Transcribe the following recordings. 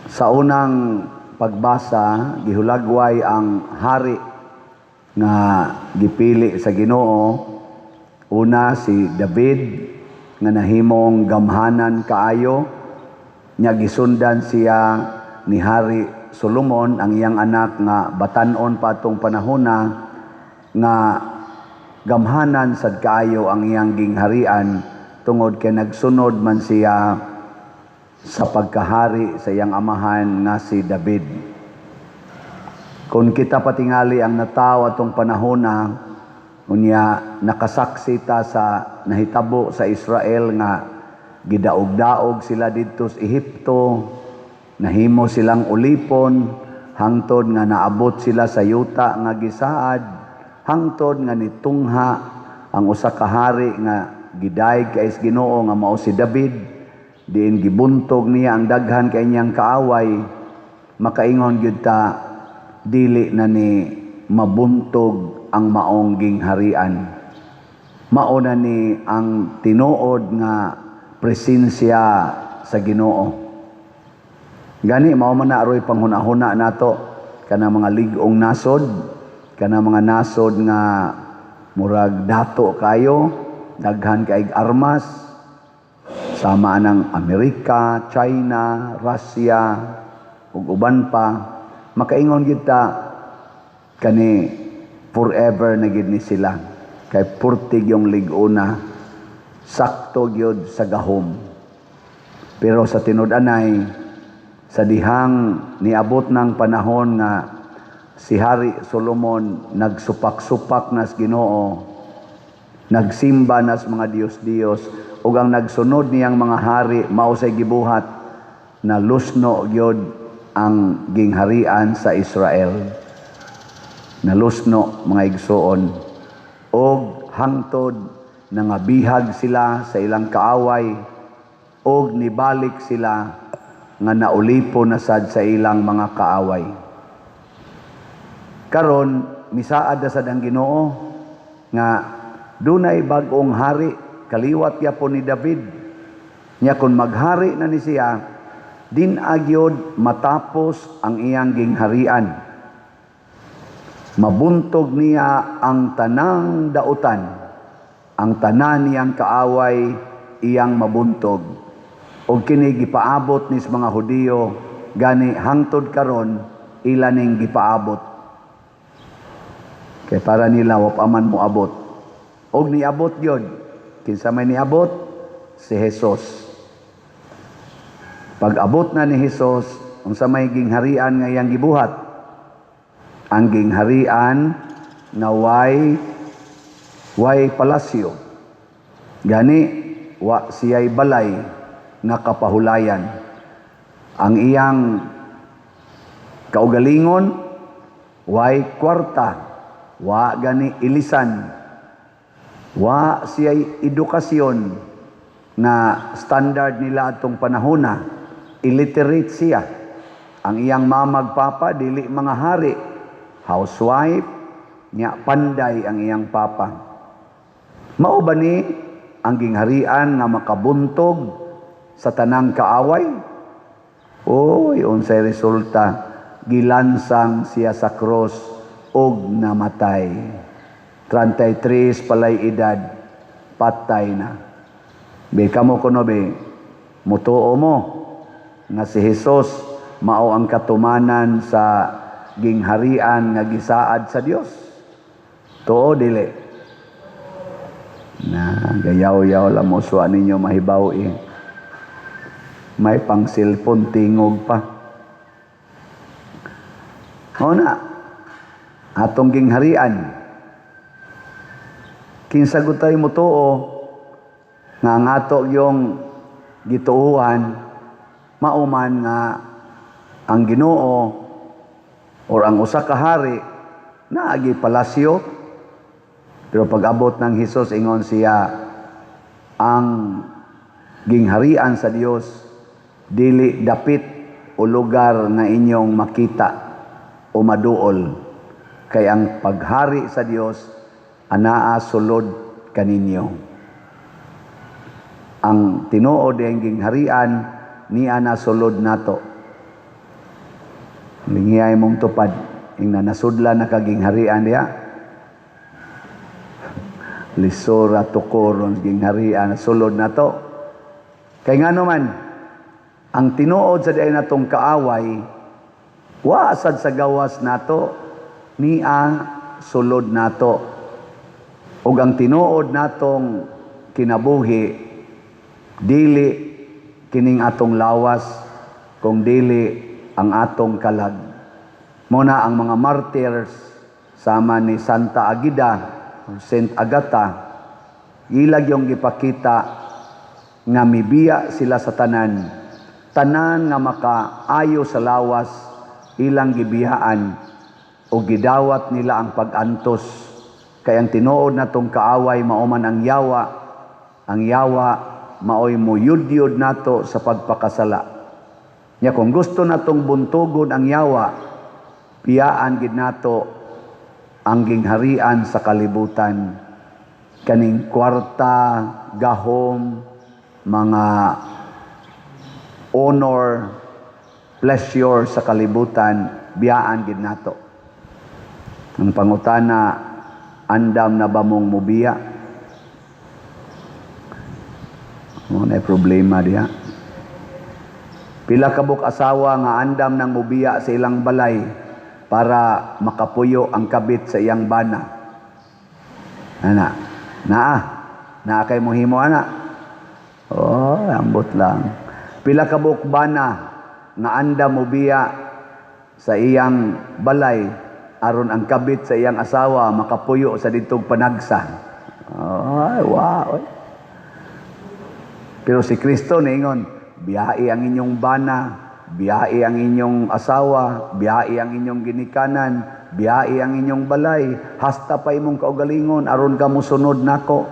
Sa unang pagbasa, gihulagway ang hari nga gipili sa Ginoo. Una si David nga nahimong gamhanan kaayo, nya gisundan siya ni Hari Solomon, ang iyang anak nga batan-on pa atong panahona nga gamhanan sad kaayo ang iyang gingharian tungod kay nagsunod man siya sa pagkahari sa iyang amahan nga si David. Kung kita patingali ang nataw atong panahona, unya nakasaksi ta sa nahitabo sa Israel nga gidaog-daog sila didto sa Ehipto, nahimo silang ulipon hangtod nga naabot sila sa yuta nga gisaad, hangtod nga nitungha ang usa ka hari nga gidayeg kay Ginoo nga mao si David, diin gibuntog niya ang daghan kay niyang kaaway. Makaingon gyud ta dili na ni mabuntog ang maong gingharian. Mao na ni ang tinuod nga presensya sa Ginoo. Gani mao man na aroy panghuna-huna nato kana mga lig-ong nasod, kana mga nasod nga murag dato kayo, daghan kaig armas, sama ng Amerika, China, Russia, ug uban pa. Makaingon gyud ta kani forever na gid ni sila, kay purtig yung lig-una, sakto gyud sa gahom. Pero sa tinud-anay, sa dihang niabot ng panahon nga si Hari Solomon nagsupak-supak nas Ginoo, nagsimba nas mga Dios-Dios, ug ang nagsunod niyang mga hari mao say gibuhat na lusno gyud ang gingharian sa Israel. Nalusno mga igsoon, og hangtod nangabihag sila sa ilang kaaway, og nibalik sila nga naulipon na sad sa ilang mga kaaway. Karon misaad na sad ang Ginoo nga dunay bag-ong hari kaliwat yapon ni David. Nya kun maghari na ni siya, din agyod matapos ang iyang gingharian, mabuntog niya ang tanang dautan, ang tanan niyang kaaway iyang mabuntog. O kini gipaabot nis mga Hudiyo, gani hangtod karon ila ning gipaabot. Kay para nila wapaman mo abot. Og niabot yun, kinsa may niabot? Si Jesus. Pag abot na ni Jesus, unsa may gingharian nga iyang gibuhat? Ang gingharian na way palasyo. Gani, wa siya'y balay nga kapahulayan. Ang iyang kaugalingon, way kwarta, wa gani ilisan. Wa siya'y edukasyon na standard nila atong panahona. Illiterate siya. Ang iyang mamagpapa, dili mga hari, housewife, niya panday ang iyang papa. Mao ba ni ang gingharian nga makabuntog sa tanang kaaway? Oy, unsay resulta? Gilansang siya sa cross og namatay. 33 palay edad, patay na. Be kamo kuno be, mutuo mo nga si Jesus mao ang katumanan sa gingharian nga gisaad sa Dios. Tuo dili. Na gayaw-yaw lang mo suwa ninyo mahibaw eh. May pang cellphone tingog pa. O na, atong gingharian, kinsa gutay mo tuo nga ang ato yung gituuhan, mauman nga ang Ginoo or ang usa ka hari naagi palasyo. Pero pag abot ng Hesus, ingon siya, ang gingharian sa Dios dili dapit o lugar na inyong makita o maduol, kay ang paghari sa Dios anaa sulod kaninyo. Ang tinuod ang gingharian ni ana sulod nato. Lingiyay mong tupad. Ing nanasudla na kaging harian diya. Lisura tukoron kaging harian. Sulod na to. Kay nga naman, ang tinuod sa diay natong kaaway, waasad sa gawas nato, niya sulod nato. Ug ang tinuod natong kinabuhi, dili kining atong lawas, kung dili ang atong kalag. Muna ang mga martyrs, sama ni Santa Agida, Saint Agata, ilag yung gipakita nga mibiya sila sa tanan. Tanan nga makaayo sa lawas, ilang gibiyaan, o gidawat nila ang pag-antos. Kaya ang tinuod na tong kaaway, mauman ang yawa. Ang yawa, maoy mo yud-yud nato sa pagpakasala. Nya kung gusto natong buntugon ang yawa, piyaan gid nato ang gingharian sa kalibutan. Kaning kwarta, gahom, mga honor, pleasure sa kalibutan, biyaan gid nato. Ang pangutana, andam na ba mong mubiya? Mo na problema diha. Pila kabuk asawa nga andam nang mubiya sa ilang balay para makapuyo ang kabit sa iyang bana. Naa kay mohimo ana. Oh, ambot lang. Pila kabuk bana nga andam mubiya sa iyang balay aron ang kabit sa iyang asawa makapuyo sa didtong panagsa. Ay, wow. Pero si Kristo niingon, biyai ang inyong bana, biyai ang inyong asawa, biyai ang inyong ginikanan, biyai ang inyong balay, hasta pa imong kaugalingon, aron ka musunod nako.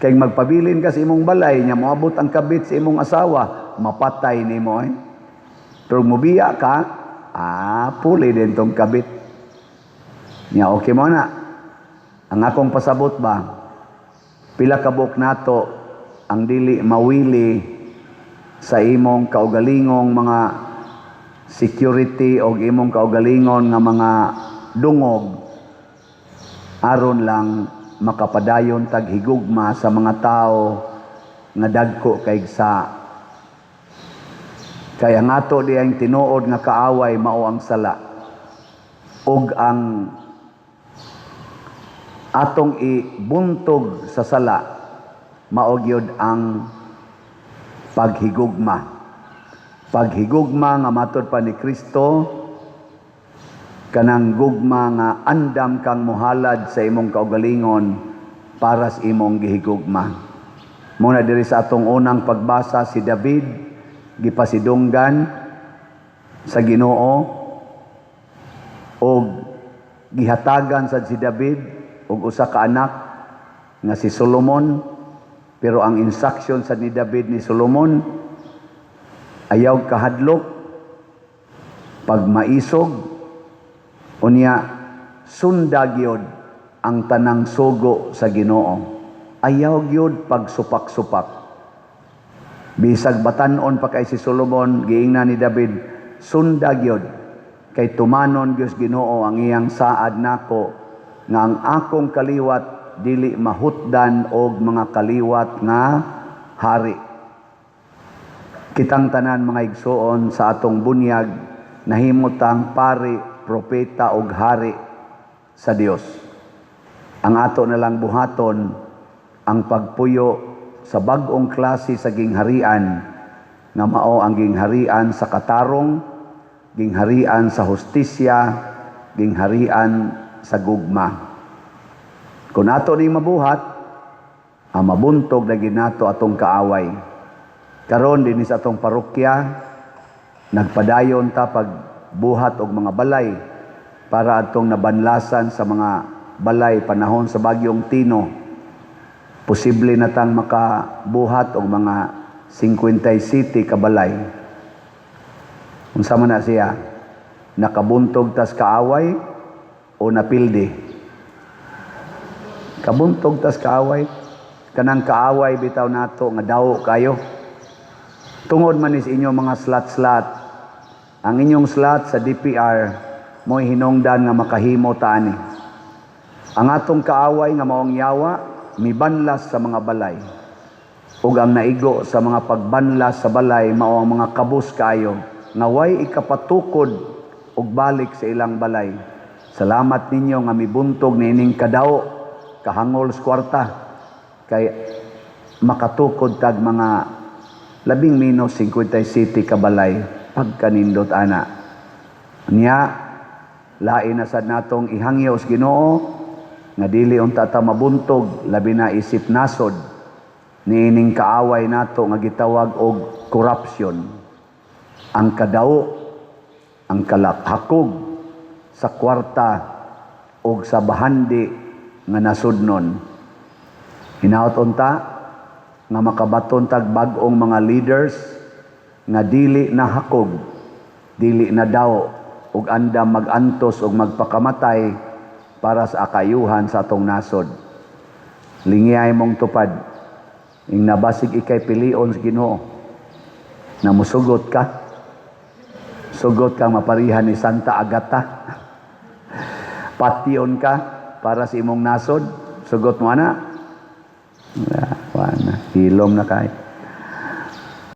Kay magpabilin ka sa imong balay, nya moabot ang kabit sa imong asawa, mapatay nimo eh. Pero mubiya ka, puli din tong kabit. Nya okay mo na. Ang akong pasabot ba, pila kabuk nato ang dili mawili sa imong kaugalingong mga security o imong kaugalingon nga mga dungog aron lang makapadayon tag higugma sa mga tao nga dagko kay sa. Kaya ngato di ang tinuod nga kaaway mao ang sala ug ang atong ibuntog sa sala mao gyud ang paghigugma. Paghigugma nga matud pa ni Kristo, kanang gugma nga andam kang muhalad sa imong kaugalingon para sa imong gihigugma. Muna diri sa atong unang pagbasa, si David gipasidunggan sa Ginoo og gihatagan sad si David og usa ka anak nga si Solomon. Pero ang instruction sa ni David ni Solomon, ayaw kahadlok, pag maisog, unya sundag yod ang tanang sugo sa Ginoo. Ayaw yod pag supak-supak. Bisag batanon pa kay si Solomon, giingna ni David, sundag yod, kay tumanon Diyos Ginoo ang iyang saad nako, nga ang akong kaliwat dili mahutdan og mga kaliwat nga hari. Kitang tanan mga igsoon sa atong bunyag nahimutang pari, propeta ug hari sa Dios. Ang ato na lang buhaton ang pagpuyo sa bag-ong klase sa gingharian nga mao ang gingharian sa katarong, gingharian sa hustisya, gingharian sa gugma. Kung ato ni mabuhat, ang mabuntog na ginato atong kaaway. Karon din sa atong parokya, nagpadayon ta pagbuhat og mga balay para atong nabanlasan sa mga balay panahon sa bagyong Tino. Posible na tang makabuhat og mga 57 ka balay. Unsa man na siya? Nakabuntog tas kaaway o napildi? Kabuntog tas kaaway, kanang kaaway bitaw nato nga daw kayo. Tungod man is inyo mga slat-slat, ang inyong slot sa DPR mo'y hinungdan nga makahimo taani. Ang atong kaaway nga maong yawa mibanlas sa mga balay. Ug ang naigo sa mga pagbanlas sa balay mao ang mga kabus kayo nga way ikapatukod ug balik sa ilang balay. Salamat ninyo nga mibuntog niining kadaw kahangol sa kwarta kay makatukod tag mga 11-57 ka balay pagkanindot ana. Nya lain na sad natong ihangyo sa Ginoo nga dili unta ta mabuntog labi na isip nasod niining kaaway nato nga gitawag og corruption. Ang kadaw, ang hakog sa kwarta o sa bahandi nga nasudnon. Hinaot unta nga makabaton tag bag-ong mga leaders nga dili na hakog, dili na daw ug anda magantos ug magpakamatay para sa akayuhan sa atong nasod. Lingiyay mong tupad ing nabasig ikay pilion sa Ginoo na musugot ka. Sugot kang maparihan ni Santa Agata. Pation ka para sa imong nasod. Sugot mo na. Hilom na kay.